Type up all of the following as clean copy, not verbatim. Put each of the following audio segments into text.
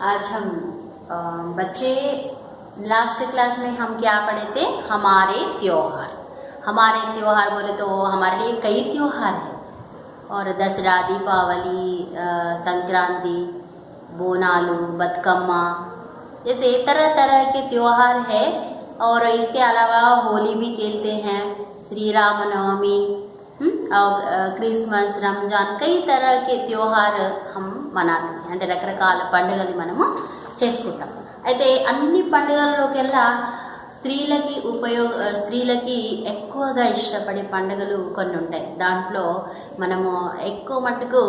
आज हम बच्चे लास्ट क्लास में हम क्या पढ़े थे? हमारे त्योहार। हमारे त्योहार बोले तो हमारे लिए कई त्योहार हैं, और दसरा, दीपावली, संक्रांति, बोनालू, बतकम्मा जैसे तरह तरह के त्योहार है। और इसके अलावा होली भी खेलते हैं, श्री राम नवमी और क्रिसमस, रमजान, कई तरह के त्योहार हम మనాలి అంటే రకరకాల పండుగలు మనము చేసుకుంటాం. అయితే అన్ని పండుగల్లోకెల్లా స్త్రీలకి ఎక్కువగా ఇష్టపడే పండుగలు కొన్ని ఉంటాయి. దాంట్లో మనము ఎక్కువ మట్టుకు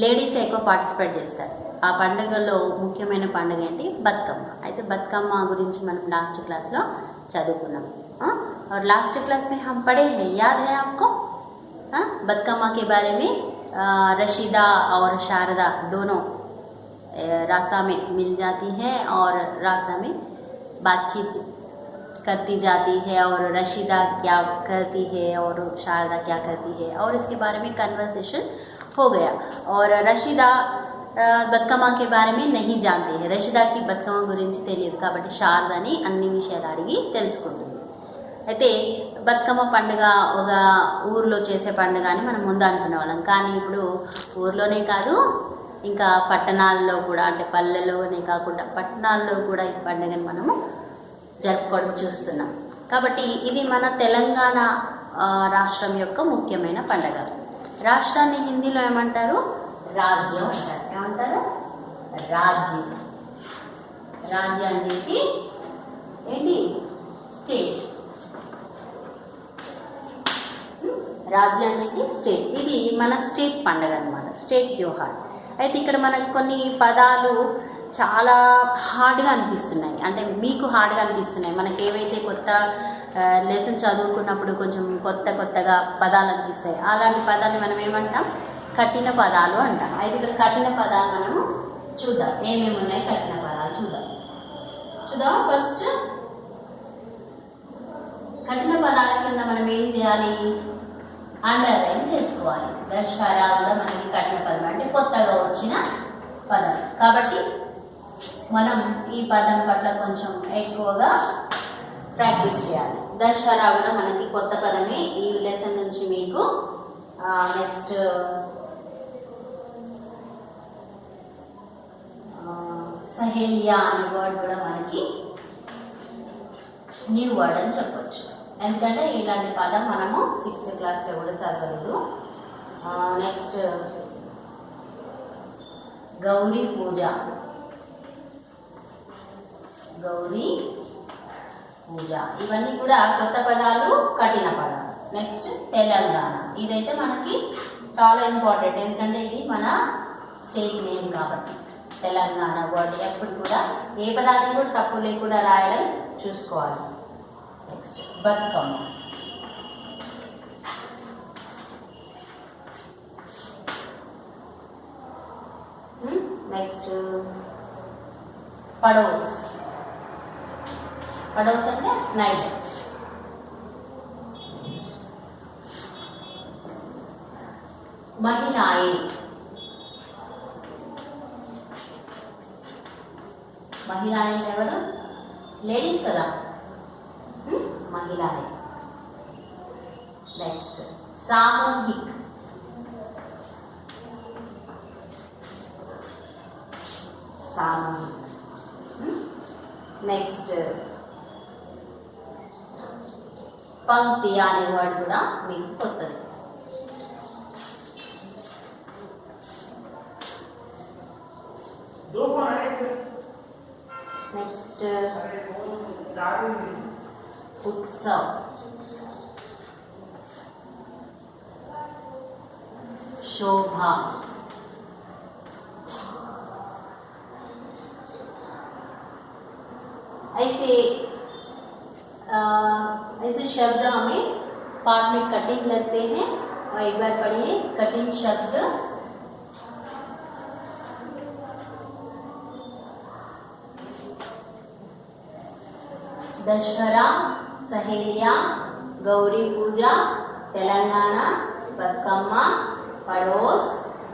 లేడీస్ ఎక్కువ పార్టిసిపేట్ చేస్తారు. ఆ పండుగల్లో ముఖ్యమైన పండుగ ఏంటి? బతుకమ్మ. అయితే బతుకమ్మ గురించి మనం లాస్ట్ క్లాస్లో చదువుకున్నాం. और लास्ट क्लास में हम पढ़े हैं, याद है आपको? बतकम्मा के बारे में रशीदा और शारदा दोनों रास्ता में मिल जाती हैं और रास्ता में बातचीत करती जाती है, और रशीदा क्या करती है और शारदा क्या करती है, और इसके बारे में कन्वर्सेशन हो गया. और रशीदा బతుకమ్మ के बारे में नहीं जानती है. రషీదాకి బతుకమ్మ గురించి తెలియదు కాబట్టి శారదని అన్ని విషయాలు అడిగి తెలుసుకుంటుంది. అయితే బతుకమ్మ పండుగ ఒక ఊర్లో చేసే పండుగ అని మనం ముందు అనుకునే వాళ్ళం. కానీ ఇప్పుడు ఊర్లోనే కాదు, ఇంకా పట్టణాల్లో కూడా, అంటే పల్లెల్లోనే కాకుండా పట్టణాల్లో కూడా ఈ పండుగని మనము జరుపుకోవడం చూస్తున్నాం. కాబట్టి ఇది మన తెలంగాణ రాష్ట్రం యొక్క ముఖ్యమైన పండుగ. రాష్ట్రాన్ని హిందీలో ఏమంటారు? రాజ్యం అంటారు. ఏమంటారు? రాజ్యం. రాజ్యానికి ఏంటి? స్టేట్. రాజ్యానికి స్టేట్. ఇది మన స్టేట్ పండుగ అనమాట, స్టేట్ त्योहार. అయితే ఇక్కడ మనకు కొన్ని పదాలు చాలా హార్డ్గా అనిపిస్తున్నాయి, అంటే మీకు హార్డ్గా అనిపిస్తున్నాయి. మనకి ఏవైతే కొత్త లెసన్ చదువుకున్నప్పుడు కొంచెం కొత్తగా పదాలు అనిపిస్తాయి, అలాంటి పదాన్ని మనం ఏమంటాం? కఠిన పదాలు అంటాం. అయితే ఇక్కడ కఠిన పదాలు మనము చూద్దాం, ఏమేమి ఉన్నాయి కఠిన పదాలు చూద్దాం. ఫస్ట్ కఠిన పదాల కింద మనం ఏం చేయాలి? అండర్లైన్ చేసుకోవాలి. దశహరా కూడా మనకి కఠిన పదం, అంటే కొత్తగా వచ్చిన పదం. కాబట్టి మనం ఈ పదం పట్ల కొంచెం ఎక్కువగా ప్రాక్టీస్ చేయాలి. దశహరా కూడా మనకి కొత్త పదమే. ఈ లెసన్ నుంచి మీకు నెక్స్ట్ సహేలియా అనే వర్డ్ కూడా మనకి న్యూ వర్డ్ అని చెప్పొచ్చు. ఎందుకంటే ఇలాంటి పదం మనము 6th క్లాస్లో కూడా చదవలేదు. నెక్స్ట్ గౌరీ పూజ. ఇవన్నీ కూడా కొత్త పదాలు, కఠిన పదాలు. నెక్స్ట్ తెలంగాణ. ఇదైతే మనకి చాలా ఇంపార్టెంట్, ఎందుకంటే ఇది మన స్టేట్ నేమ్ కాబట్టి. తెలంగాణ వర్డ్ ఎప్పుడు కూడా ఏ పదాన్ని కూడా తప్పు లేకుండా రాయడం చూసుకోవాలి. నెక్స్ట్ బతుకమ్మ. నెక్స్ట్ పడోస్. పడోస్ అంటే నైబర్స్. మహిళాయి. మహిళాయి అంటే ఎవరు? లేడీస్ కదా, మహిళాయి. నెక్స్ట్ సామూహిక్. నెక్స్ట్ పంక్తి అనే వర్డ్ కూడా మీకు కొత్తది. నెక్స్ట్ उत्सव. शोभा. ऐसे शब्द हमें पाठ में कठिन लगते हैं, और एक बार पढ़िए कठिन शब्द. दशहरा, सहेलिया, गौरी पूजा, तेलंगाना, बतकम्मा, पड़ोस,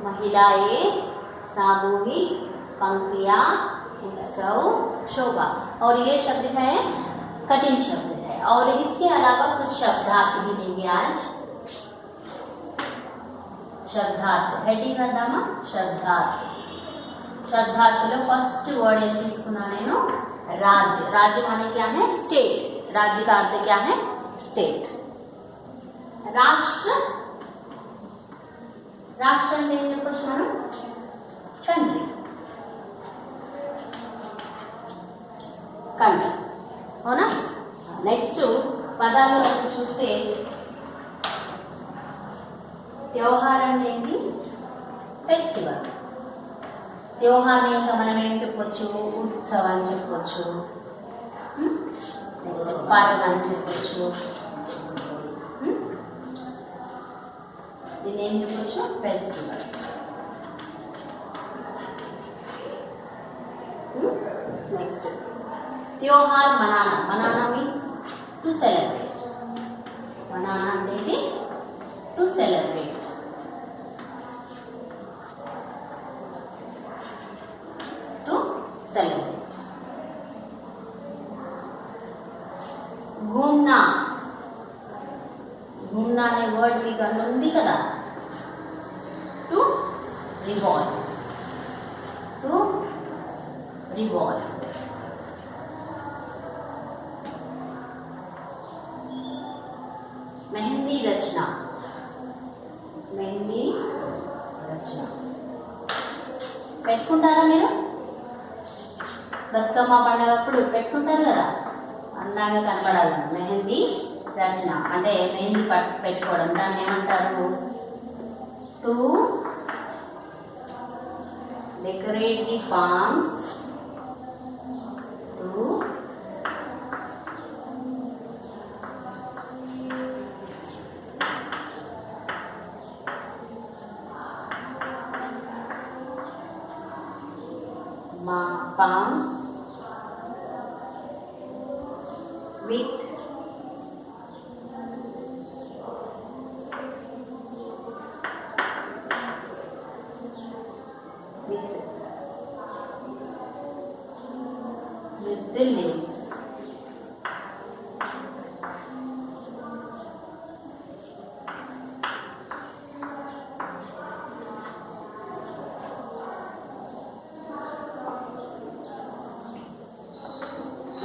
महिलाएं, सामूहिक, पंक्तियाँ, उत्सव शोभा। और ये शब्द है कठिन शब्द है, और इसके अलावा कुछ शब्दार्थ भी देंगे आज। शब्दार्थ हेडिंग अद्दामा शब्दार्थ। शब्दार्थలో फर्स्ट वर्ड ఏం తీసుకున్నా నేను राज्य। राज्य माने क्या है स्टेट। राज्य का अर्थ क्या है स्टेट। राष्ट्र राष्ट्र అంటే ఏం చెప్పొచ్చు మనం కంట్రీ। కంట్రీ అవునా। నెక్స్ట్ పదాలు చూస్తే त्योहार అంటే ఏంటి ఫెస్టివల్। त्योहार ఇంకా మనం ఏం చెప్పొచ్చు ఉత్సవం అని చెప్పొచ్చు, పండుగ అని చెప్పొచ్చు, దీన్ని ఏం చెప్పొచ్చు ఫెస్టివల్। నెక్స్ట్ त्योहार मनाना। मनाना मीन्स टू सेलिब्रेट। मनाना అంటే टू सेलिब्रेट। To celebrate. घूमना। घूमना अने वर्ड मी ఉంది కదా to revolve. To revolve. Mehndi रचना। मेहंदी रचना పెట్టుకుంటారా మీరు బతుకమ్మ పండుగప్పుడు పెట్టుకుంటారు కదా అందంగా కనపడాలని। మెహందీ రచన అంటే మెహందీ పెట్టుకోవడం, దాన్ని ఏమంటారు to decorate the palms। To palms with the leaves।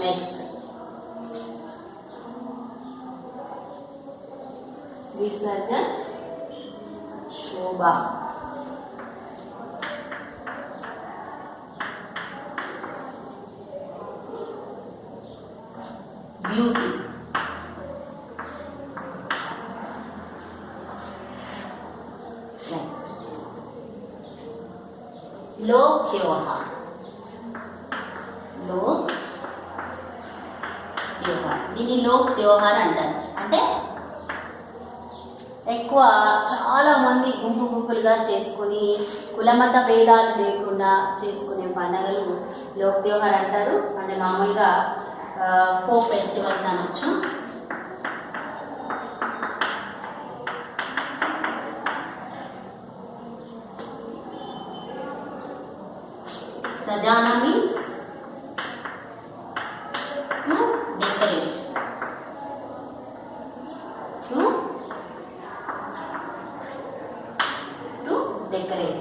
Next विसर्जन शोभा। ब्यूटी। नेक्स्ट लोक त्योहार। लोक त्योहार దీన్ని లోక్ त्योहार అంటారు। అంటే ఎక్కువ చాలా మంది గుంపు గుంపులుగా చేసుకుని కులమత భేదాలు లేకుండా చేసుకునే పండుగలు లోక్ त्योहार అంటారు। అంటే మామూలుగా ఫోక్ ఫెస్టివల్స్ అనొచ్చు। सजाना मीन्स डेकोरेट। To decorate.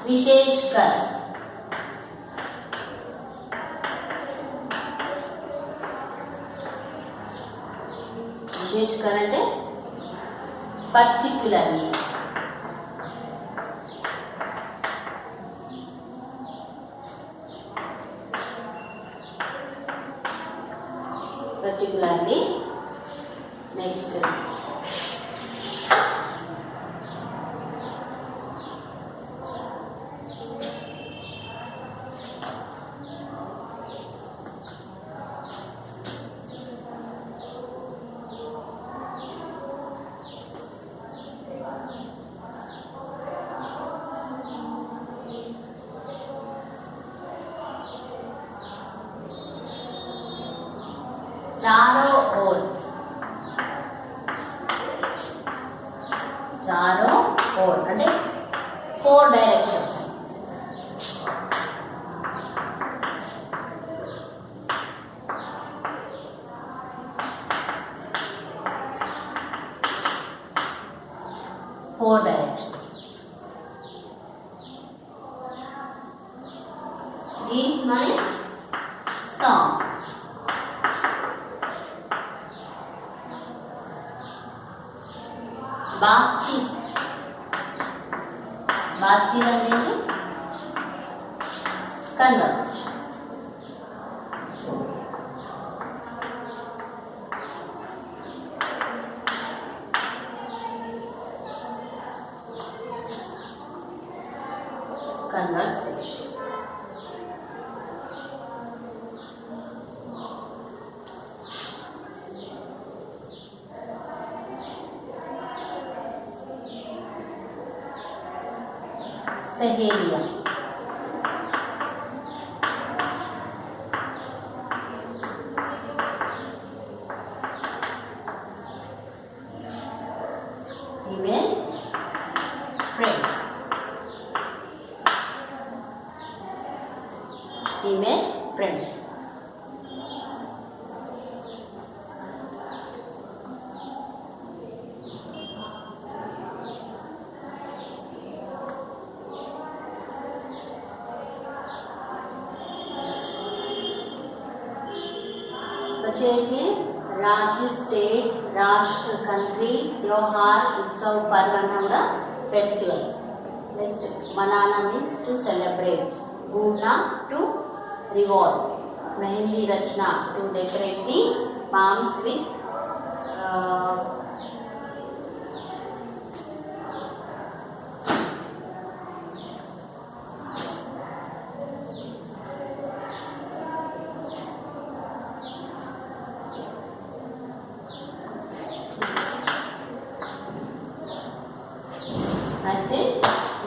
विशेषकर। विशेषकर అంటే पर्टिक्युलरली। पर्टिक्युलरली। नेक्स्ट चारों ओर। चारों ओर అంటే 4 డైరెక్షన్స్. Four directions. गीत माने सॉन्ग. बातचीत. बातचीत అంటే కన్వర్సేషన్. conversation. सहेलियां. Female friend. female friend. बचे थे राज्य, स्टेट, राष्ट्र, कंट्री, त्योहार, उत्सव, पर्व अन्न फेस्टिवल. नेक्स्ट मनाना मीन्स टू सेलिब्रेट. बूना टू revolve. मेहंदी रचना to decorate the palms with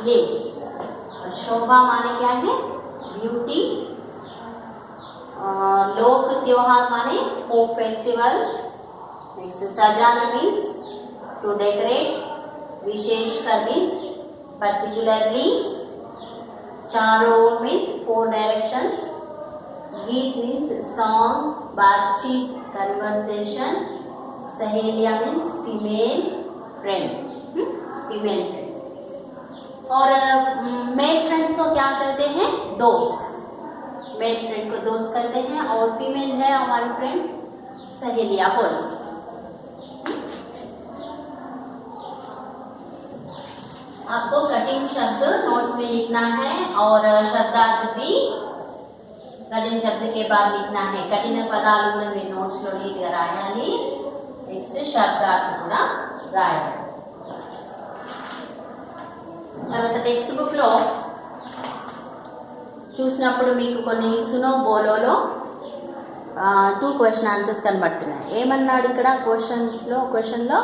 lace. शोभा माने क्या है? ब्यूटी. लोक त्योहार माने फोक फेस्टिवल. नेक्स्ट सजाना मीन्स टू डेकोरेट. विशेषकर मीन्स पर्टिकुलरली. चारों मीन्स 4 डायरेक्शंस. गीत मीन्स सॉन्ग, बातचीत, कन्वर्सेशन. सहेलियां means female friend. Female friend. और मेल फ्रेंड्स को क्या कहते हैं? दोस्त. मेल फ्रेंड को दोस्त कहते हैं और फीमेल है हमारी फ्रेंड सहेलियां. बोलो. आपको कठिन शब्द नोट्स में लिखना है और शब्दार्थ भी कठिन शब्द के बाद लिखना है. कठिन पदाలు మీ నోట్స్ లో నీట్ గా రాయాలి. నెక్స్ట్ శబ్దార్థ కూడా రాయాలి. తర్వాత టెక్స్ట్ బుక్ లో చూసినప్పుడు మీకు కొన్ని సునో బోలోలో 2 క్వశ్చన్ ఆన్సర్స్ కనబడుతున్నాయి. ఏమన్నాడు ఇక్కడ క్వశ్చన్లో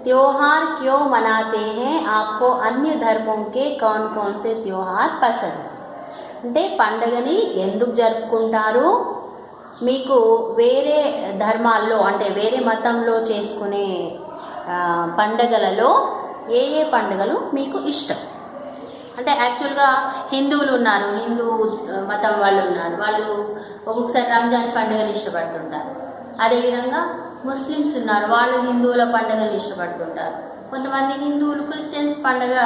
त्योहार क्यों मनाते हैं? आपको अन्य धर्मों के कौन कौन से त्योहार पसंद है? అంటే పండగని ఎందుకు జరుపుకుంటారు? మీకు వేరే ధర్మాల్లో అంటే వేరే మతంలో చేసుకునే పండగలలో ఏ ఏ పండుగలు మీకు ఇష్టం? అంటే యాక్చువల్గా హిందువులు ఉన్నారు, హిందూ మతం వాళ్ళు ఉన్నారు, వాళ్ళు ఒక్కొక్కసారి రంజాన్ పండుగను ఇష్టపడుతుంటారు. అదేవిధంగా ముస్లిమ్స్ ఉన్నారు, వాళ్ళు హిందువుల పండుగను ఇష్టపడుతుంటారు. కొంతమంది హిందువులు క్రిస్టియన్స్ పండుగ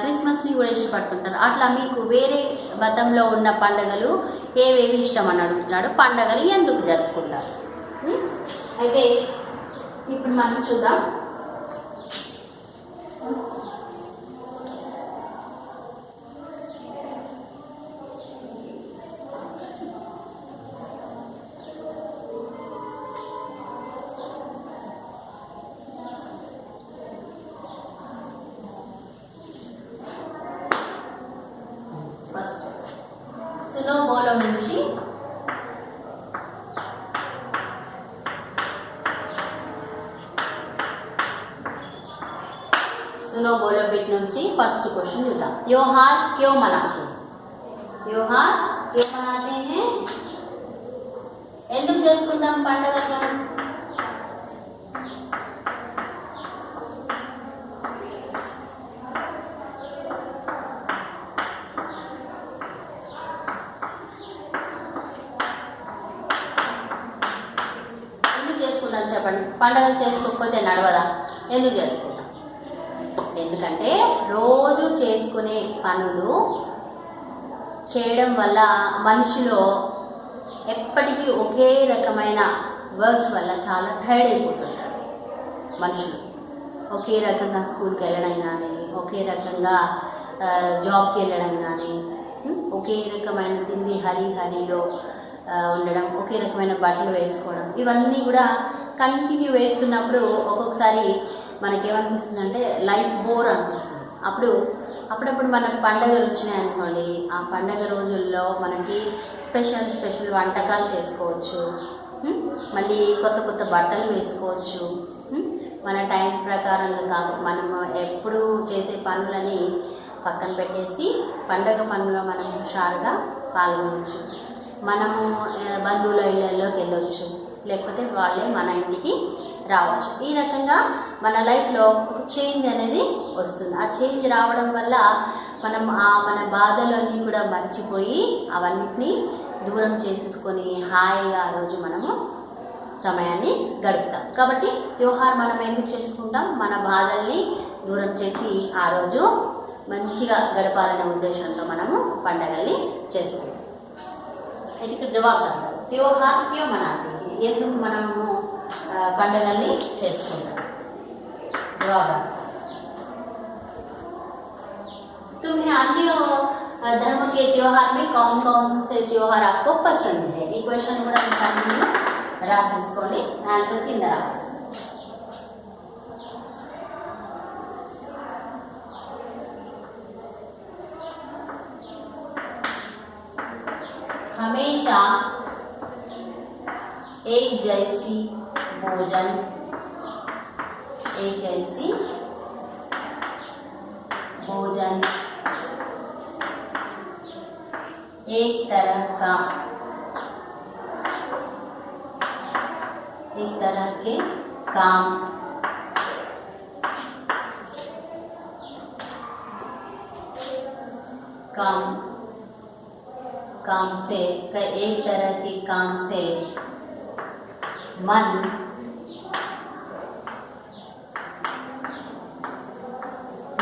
క్రిస్మస్ని కూడా ఇష్టపడుతుంటారు. అట్లా మీకు వేరే మతంలో ఉన్న పండుగలు ఏవేవి ఇష్టం అని అడుగుతున్నాడు. పండుగలు ఎందుకు జరుపుకుంటారు? అయితే ఇప్పుడు మనం చూద్దాం. ఫస్ట్ సునో బోలో నుంచి सुनो बोलो बिट నుంచి फर्स्ट क्वेश्चन చూద్దాం. त्योहार क्यों मनाते हैं? त्योहार क्यों मनाते हैं? ఎందుకు చేసుకుంటాం పండుగలను? చెప్పండి? పండగలు చేసుకోకపోతే నడవదా? ఎందుకు చేసుకుంటాం? ఎందుకంటే రోజు చేసుకునే పనులు చేయడం వల్ల మనిషిలో ఎప్పటికీ ఒకే రకమైన వర్క్స్ వల్ల చాలా టైర్డ్ అయిపోతుంటారు మనుషులు. ఒకే రకంగా స్కూల్కి వెళ్ళడం కానీ, ఒకే రకంగా జాబ్కి వెళ్ళడం కానీ, ఒకే రకమైన తిండి హరీలో ఉండడం, ఒకే రకమైన బట్టలు వేసుకోవడం, ఇవన్నీ కూడా కంటిన్యూ వేస్తున్నప్పుడు ఒక్కొక్కసారి మనకేమనిపిస్తుందంటే లైఫ్ బోర్ అనిపిస్తుంది. అప్పుడప్పుడు మనకు పండుగలు వచ్చినాయనుకోండి, ఆ పండగ రోజుల్లో మనకి స్పెషల్ వంటకాలు చేసుకోవచ్చు, మళ్ళీ కొత్త బట్టలు వేసుకోవచ్చు. మన టైం ప్రకారంగా కాదు, మనము ఎప్పుడు చేసే పనులని పక్కన పెట్టేసి పండగ పనుల్లో మనం హుషారుగా పాల్గొనవచ్చు. మనము బంధువుల ఇళ్ళల్లోకి వెళ్ళొచ్చు, లేకపోతే వాళ్ళే మన ఇంటికి రావచ్చు. ఈ రకంగా మన లైఫ్లో ఒక చేంజ్ అనేది వస్తుంది. ఆ చేంజ్ రావడం వల్ల మనం మన బాధలన్నీ కూడా మర్చిపోయి అవన్నిటినీ దూరం చేసేసుకొని హాయిగా ఆ రోజు మనము సమయాన్ని గడుపుతాం. కాబట్టి త్యోహార్ మనం ఎందుకు చేసుకుంటాం? మన బాధల్ని దూరం చేసి ఆ రోజు మంచిగా గడపాలనే ఉద్దేశంతో మనము పండగల్ని చేసుకుంటాం. అయితే ఇక్కడ జవాబు త్యోహార్ క్యూ మనాతే, ఎందుకు మనము పండగల్ని చేసుకుంటాం? జవాబు రాస్తాం. तुम्हें अन्य धर्म के त्योहार में कौन कौन से त्योहार आपको पसंद है? ఈ క్వశ్చన్ కూడా మీరు రాసేసుకోండి, ఆన్సర్ కింద రాసేసుకోండి. हमेशा एक जैसी भोजन, एक जैसी भोजन, एक तरह के काम, काम से एक तरह के काम से मन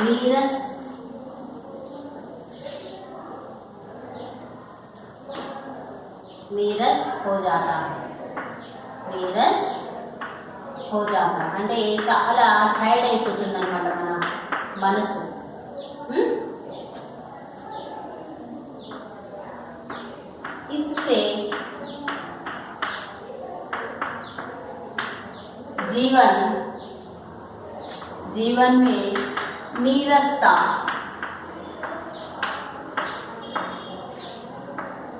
नीरस हो जाता है. नीरस हो जाता అంటే చాలా టైర్డ్ అయిపోతుంది అన్నమాట మన మనసు. इससे जीवन में नीरसता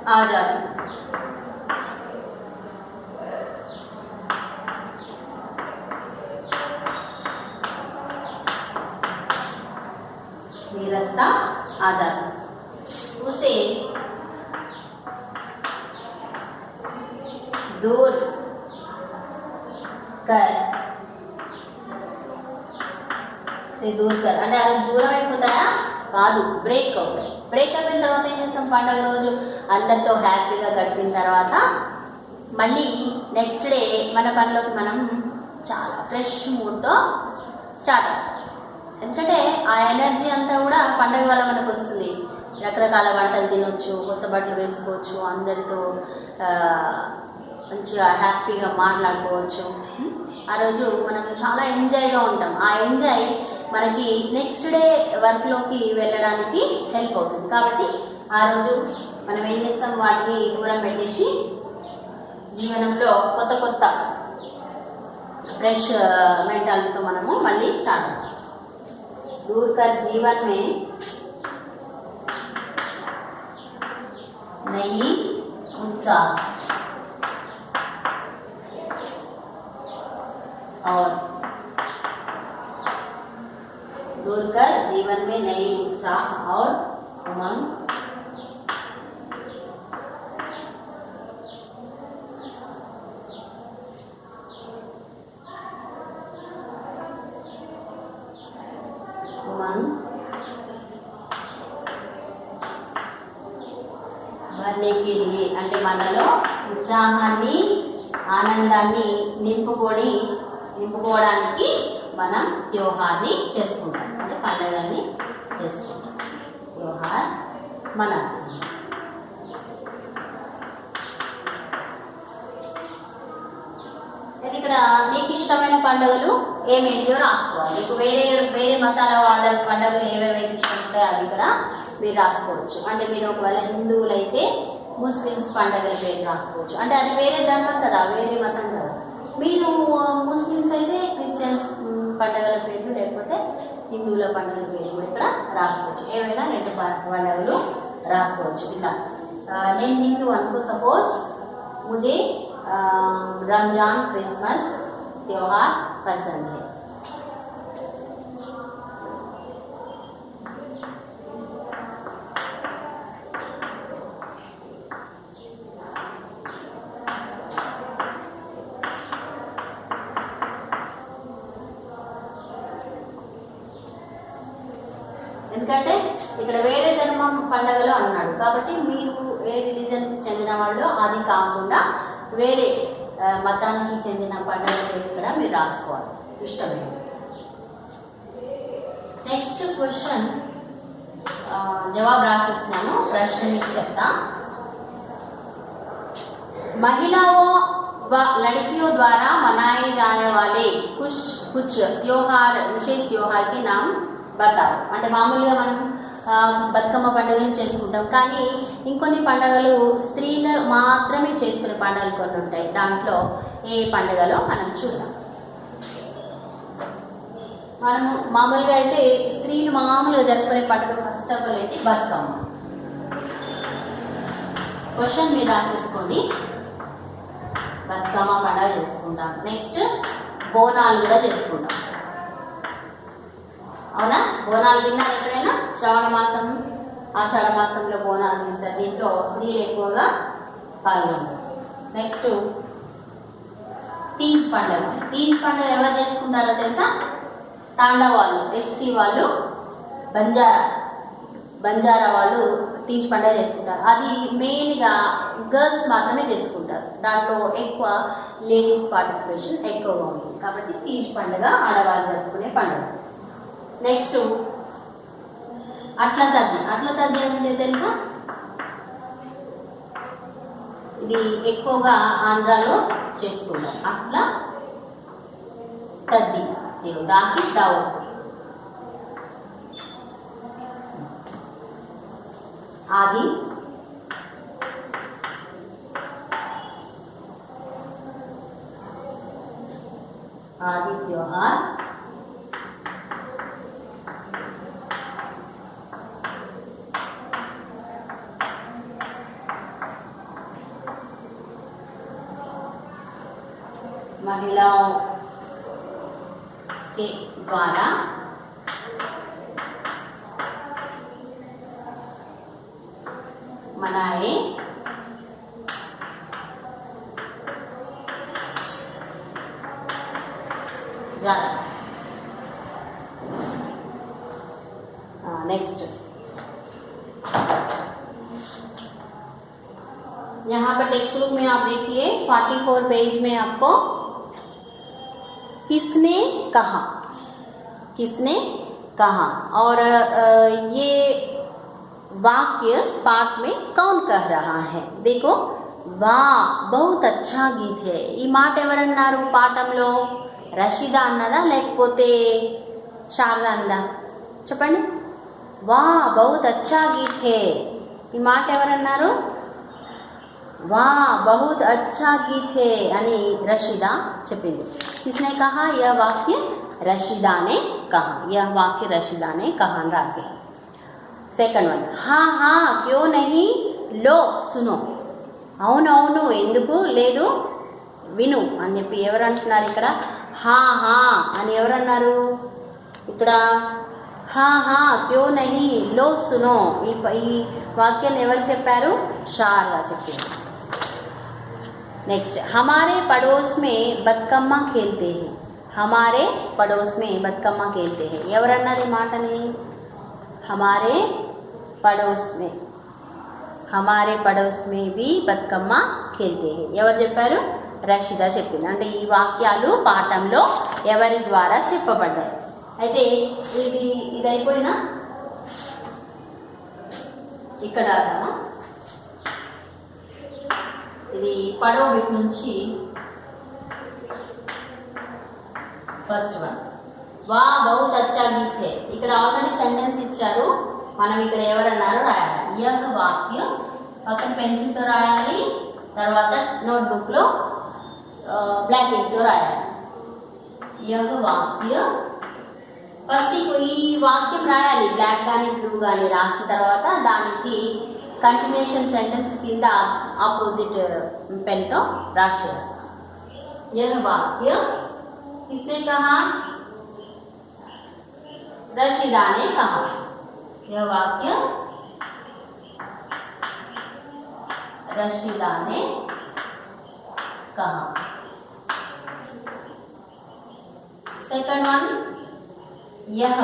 आ जाती. नीरसता आ जाती. उसे दूर అంటే అది దూరం అయిపోతాయా? కాదు, బ్రేక్ అవుతాయి. బ్రేక్ అయిపోయిన తర్వాత ఏం చేస్తాం? పండగ రోజు అందరితో హ్యాపీగా గడిపిన తర్వాత మళ్ళీ నెక్స్ట్ డే మన పనిలోకి మనం చాలా ఫ్రెష్ మూడ్తో స్టార్ట్ అవుతాం. ఎందుకంటే ఆ ఎనర్జీ అంతా కూడా పండగ వల్ల మనకు వస్తుంది. రకరకాల వంటలు తినొచ్చు, కొత్త బట్టలు వేసుకోవచ్చు, అందరితో మంచిగా హ్యాపీగా మాట్లాడుకోవచ్చు. ఆ రోజు మనం చాలా ఎంజాయ్గా ఉంటాం. ఆ ఎంజాయ్ మనకి నెక్స్ట్ డే వర్క్లోకి వెళ్ళడానికి హెల్ప్ అవుతుంది. కాబట్టి ఆ రోజు మనం ఏం చేస్తాం? వాటిని దూరం పెట్టేసి జీవనంలో కొత్త ఫ్రెష్ మెంటాలిటీతో మనము మళ్ళీ స్టార్ట్ అవుతాం. दूर कर जीवन में नई उत्साह और दूर कर जीवन में नई उत्साह और उमंग భర్నే కే లియే అంటే మనలో ఉత్సాహాన్ని, ఆనందాన్ని నింపుకోవడానికి మనం త్యోహార్ని చేసుకుంటాం, అంటే పండుగని చేసుకుంటాం. త్యోహార్ మన ఇక్కడ నీకు ఇష్టమైన పండుగలు ఏమేంటో రాసుకోవాలి. మీకు వేరే వేరే మతాల వాళ్ళ పండుగలు ఏవేవి ఇష్టం ఉంటాయో అవి ఇక్కడ మీరు రాసుకోవచ్చు. అంటే మీరు ఒకవేళ హిందువులు అయితే ముస్లిమ్స్ పండుగల పేరు రాసుకోవచ్చు, అంటే అది వేరే ధర్మం కదా, వేరే మతం కదా. మీరు ముస్లిమ్స్ అయితే క్రిస్టియన్స్ పండుగల పేరు, లేకపోతే హిందువుల పండుగల పేరు కూడా ఇక్కడ రాసుకోవచ్చు. ఏవైనా 2 పండుగలు రాసుకోవచ్చు. ఇలా నేను హిందూ అనుకో, సపోజ్ मुझे रमजान क्रिसमस त्योहार पसंद है. ఎందుకంటే ఇక్కడ వేరే ధర్మం పండుగలు అన్నాడు కాబట్టి మీరు ఏ రిలీజన్కి చెందిన వాళ్ళు అది కాకుండా వేరే మతానికి చెందిన పండుగల పేరు ఇక్కడ మీరు రాసుకోవాలి ఇష్టమే. నెక్స్ట్ క్వశ్చన్ జవాబు రాసేస్తున్నాను, ప్రశ్న మీకు చెప్తా. महिलाओं व लड़कियों द्वारा मनाए जाने वाले कुछ त्योहार, विशेष त्योहार के नाम बताओ. అంటే మామూలుగా మనం బతుకమ్మ పండుగను చేసుకుంటాం, కానీ ఇంకొన్ని పండుగలు స్త్రీలు మాత్రమే చేసుకునే పండుగలు కొన్ని ఉంటాయి. దాంట్లో ఏ పండుగలో మనం చూద్దాం. మనము మామూలుగా అయితే స్త్రీలు మామూలుగా జరుపుకునే పండుగ ఫస్ట్ ఆఫ్ ఆల్ ఏంటి, బతుకమ్మ. క్వశ్చన్ మీరు రాసేసుకోండి. బతుకమ్మ పండుగ చేసుకుంటాం. నెక్స్ట్ బోనాలు కూడా చేసుకుంటాం. అవునా, బోనాలు విన్నారు ఎక్కడైనా? శ్రావణ మాసం, ఆషాఢ మాసంలో బోనాలు తీస్తారు. దీంట్లో స్త్రీలు ఎక్కువగా పాల్గొంటారు. నెక్స్ట్ తీజ్ పండుగ. తీజ్ పండుగ ఎవరు చేసుకుంటారో తెలుసా? తాండా వాళ్ళు, ఎస్టీ వాళ్ళు, బంజారా వాళ్ళు తీజ్ పండుగ చేసుకుంటారు. అది మెయిన్గా గర్ల్స్ మాత్రమే చేసుకుంటారు. దాంట్లో ఎక్కువ లేడీస్ పార్టిసిపేషన్ ఎక్కువగా ఉంటుంది కాబట్టి తీజ్ పండుగ ఆడవాళ్ళు జరుపుకునే పండుగ. నెక్స్ట్ అట్ల తద్ది. అట్ల తద్ది అంటే తెలుసా? ఇది ఎక్కువగా ఆంధ్రాలో చేసుకుంటారు. అట్ల తద్ది దాకి దావు. आदि त्योहार महिलाओं के द्वारा मनाए जाता। नेक्स्ट यहाँ पर टेक्स्ट बुक में आप देखिए 44 पेज में आपको किसने कहा, किसने कहा, और ये वाक्य पाठ में कौन कह रहा है? देखो, वाह बहुत अच्छा गीत है. ఈ మాట ఎవరన్నారు పాఠంలో? రషీద అన్నదా లేకపోతే శారద అన్నదా? చెప్పండి. వా బహుత్ అచ్చా గీత్ హే, ఈ మాట ఎవరన్నారు? వా బహుత్ అచ్చా గీత్ హే అని రషీద చెప్పింది. కిస్నే కహా? యహ్ వాక్య రషీదా ने कहा, यह वाक्य रशीदा ने कहा అని రాసి. సెకండ్ వన్, हाँ हाँ क्यों नहीं लो सुनो. అవునవును ఎందుకు లేదు విను అని చెప్పి ఎవరు అంటున్నారు ఇక్కడ? హా హా అని ఎవరన్నారు ఇక్కడ? హా హా క్యో నహీ లో సునో, ఈ వాక్యాన్ని ఎవరు చెప్పారు? శారద చెప్పింది. నెక్స్ట్, హమారే పడోస్ మే బతుకమ్మ ఖేల్తే హై. హమారే పడోస్ మే బతుకమ్మ ఖేల్తే హై ఎవరన్నారు ఈ మాటని? हमारे पड़ोस में भी बतकम्मा खेलते हैं ఎవరు చెప్పారు? రషిద చెప్పింది. అంటే ఈ వాక్యాలు పాఠంలో ఎవరి ద్వారా చెప్పబడ్డాయి. అయితే ఇది అయిపోయినా ఇక్కడ ఇది పడవ బిట్ నుంచి ఫస్ట్ వన్ వా బహుత్ అచ్చా గీత్ హై. ఇక్కడ ఆల్రెడీ సెంటెన్స్ ఇచ్చారు, మనం ఇక్కడ ఎవరన్నారో రాయాలి. యహ్ వాక్య పక్కన పెన్సిల్తో రాయాలి, తర్వాత నోట్బుక్లో బ్లాక్ ఇంక్తో రాయాలి. యహ్ వాక్య ఫస్ట్ ఈ వాక్యం రాయాలి, బ్లాక్ కానీ బ్లూ కానీ రాసిన తర్వాత దానికి కంటిన్యూషన్ సెంటెన్స్ కింద ఆపోజిట్ పెన్తో రాసేయాలి. యహ్ వాక్య किसने कहा? रशीदा ने कहा. यह वाक्य रशीदा ने कहा. सेकंड वन, यह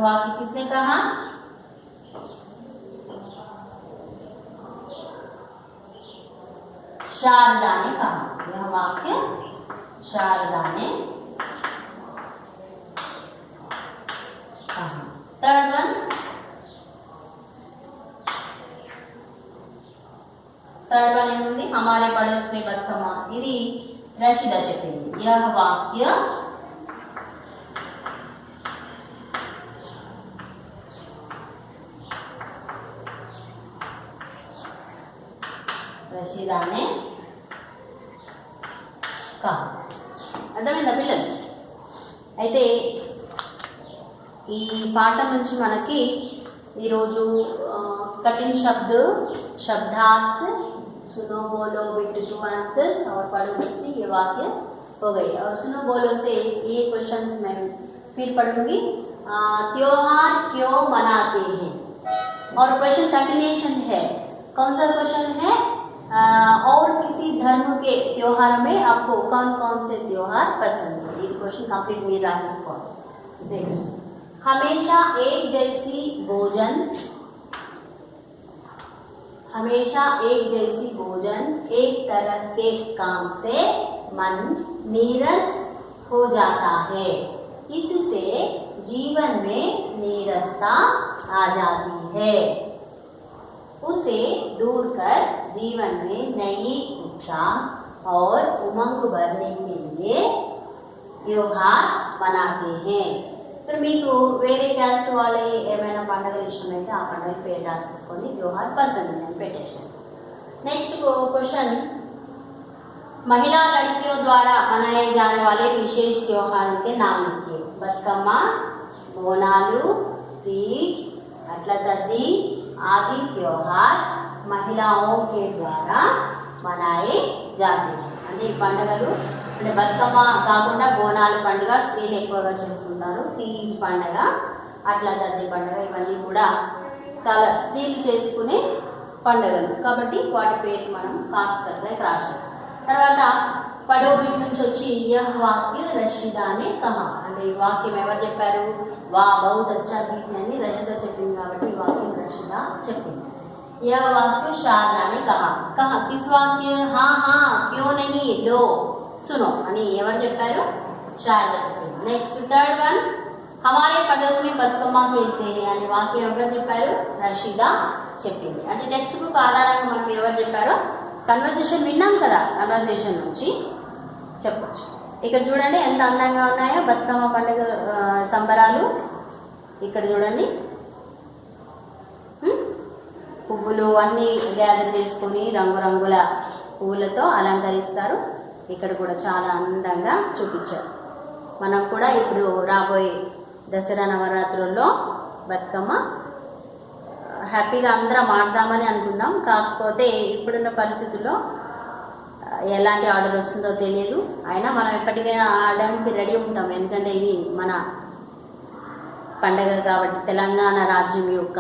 वाक्य किसने कहा? शारदा ने कहा. यह वाक्य शारदा ने कहा. थर्ड वन, ఏముంది? हमारे पड़ोस में बतकम्मा. ఇది రషీద చెప్పింది. यह वाक्य రషీదా ने కహా. అర్థమైందా పిల్లలు? అయితే ఈ పాఠం నుంచి మనకి ఈరోజు कठिन शब्दार्थ सुनो बोलो विद 2 आंसर्स और पढ़ो से ये वाक्य हो गई. और सुनो बोलो से ये क्वेश्चंस मैं फिर पढ़ूंगी. त्योहार क्यों मनाते हैं? और क्वेश्चन कंटिन्यूशन है. कौन सा क्वेश्चन है? और किसी धर्म के त्योहार में आपको कौन कौन से त्योहार पसंद है? ये क्वेश्चन कंप्लीट मेरा रिस्पॉन्स. नेक्स्ट, हमेशा एक जैसी भोजन एक तरह के काम से मन नीरस हो जाता है. इससे जीवन में नीरसता आ जाती है. उसे दूर कर जीवन में नई उत्साह और उमंग भरने के लिए त्योहार मनाते हैं. फिर మీకు వేరే క్యాస్ట్ వాళ్ళే ఏమైనా పండుగలు ఇష్టమైతే ఆ పండుగ పేరు రాసేసుకొని त्योहार पसंद है పెట్టేసాను. नेक्स्ट क्वेश्चन, महिला लड़कियों द्वारा मनाए जाने वाले विशेष त्योहारों के नाम लिखिए. बतकम्मा, बोनालू, तीज, अट्ला तद्दी आदि त्योहार महिलाओं के द्वारा मनाए जाते हैं. అంటే ఈ పండుగలు అంటే బతుకమ్మ కాకుండా బోనాలు పండుగ స్త్రీలు ఎక్కువగా చేస్తుంటారు. తీజ్ పండుగ, అట్లా తద్ది పండుగ ఇవన్నీ కూడా చాలా స్త్రీలు చేసుకునే పండుగలు కాబట్టి వాటి పేరు మనం కాస్త రాశాం. తర్వాత పడో బిట్ నుంచి వచ్చి యహ్ వాక్య రషీదా ने कहा. అంటే ఈ వాక్యం ఎవరు చెప్పారు? వా బహుత్ అచ్చా గీత్ అని రషీదా చెప్పింది కాబట్టి ఈ వాక్యం రషీదా చెప్పింది. यह वाक्य शारदा ने कहा. किस वाक्य? हाँ हाँ क्यों नहीं लो सुनो అని ఎవరు చెప్పారు? శారదా చెప్పింది. నెక్స్ట్ థర్డ్ వన్, हमारे पड़ोस में बतकम्मा खेलते हैं అని వాక్యం ఎవరు చెప్పారు? రషీదా చెప్పింది. అంటే టెక్స్ట్ బుక్ ఆధారంగా మనం ఎవరు చెప్పారో కన్వర్సేషన్ విన్నాం కదా, కన్వర్సేషన్ నుంచి చెప్పచ్చు. ఇక్కడ చూడండి ఎంత అందంగా ఉన్నాయో బతుకమ్మ పండుగ సంబరాలు. ఇక్కడ చూడండి పువ్వులు అన్నీ గ్యాదర్ చేసుకొని రంగురంగుల పువ్వులతో అలంకరిస్తారు. ఇక్కడ కూడా చాలా అందంగా చూపించారు. మనం కూడా ఇప్పుడు రాబోయే దసరా నవరాత్రుల్లో బతుకమ్మ హ్యాపీగా అందరం ఆడదామని అనుకుందాం. కాకపోతే ఇప్పుడున్న పరిస్థితుల్లో ఎలాంటి ఆర్డర్ వస్తుందో తెలియదు. అయినా మనం ఎప్పటికైనా ఆడడానికి రెడీ ఉంటాం, ఎందుకంటే ఇది మన పండగ కాబట్టి, తెలంగాణ రాజ్యం యొక్క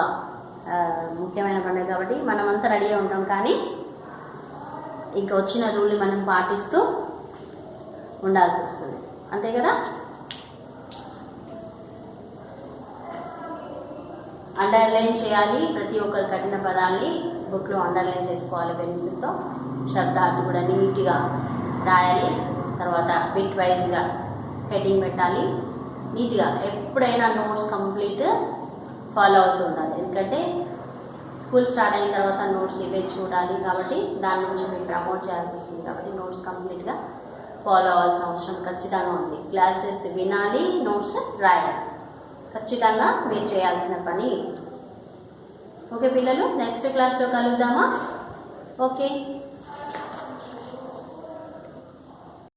ముఖ్యమైన పండుగ కాబట్టి మనమంతా రెడీగా ఉంటాం. కానీ ఇంకా వచ్చిన రూల్ని మనం పాటిస్తూ ఉండాల్సి వస్తుంది, అంతే కదా. అండర్ అండర్లైన్ చేయాలి. ప్రతి ఒక్కరు కఠిన పదాన్ని బుక్లో అండర్లైన్ చేసుకోవాలి పెన్సిల్తో. శబ్దాలు కూడా నీట్గా రాయాలి. తర్వాత బిట్ వైజ్గా హెడ్డింగ్ పెట్టాలి. నీట్గా ఎప్పుడైనా నోట్స్ కంప్లీట్ ఫాలో అవుతూ ఉండాలి. ఎందుకంటే స్కూల్ స్టార్ట్ అయిన తర్వాత నోట్స్ ఇవే చూడాలి కాబట్టి దాని నుంచి మీరు ప్రమోట్ చేయాల్సి వస్తుంది. కాబట్టి నోట్స్ కంప్లీట్గా ఫాలో అవ్వాల్సిన అవసరం ఖచ్చితంగా ఉంది. క్లాసెస్ వినాలి, నోట్స్ రాయాలి. ఖచ్చితంగా మీరు చేయాల్సిన పని. ఓకే పిల్లలు, నెక్స్ట్ క్లాస్లో కలుద్దామా? ఓకే.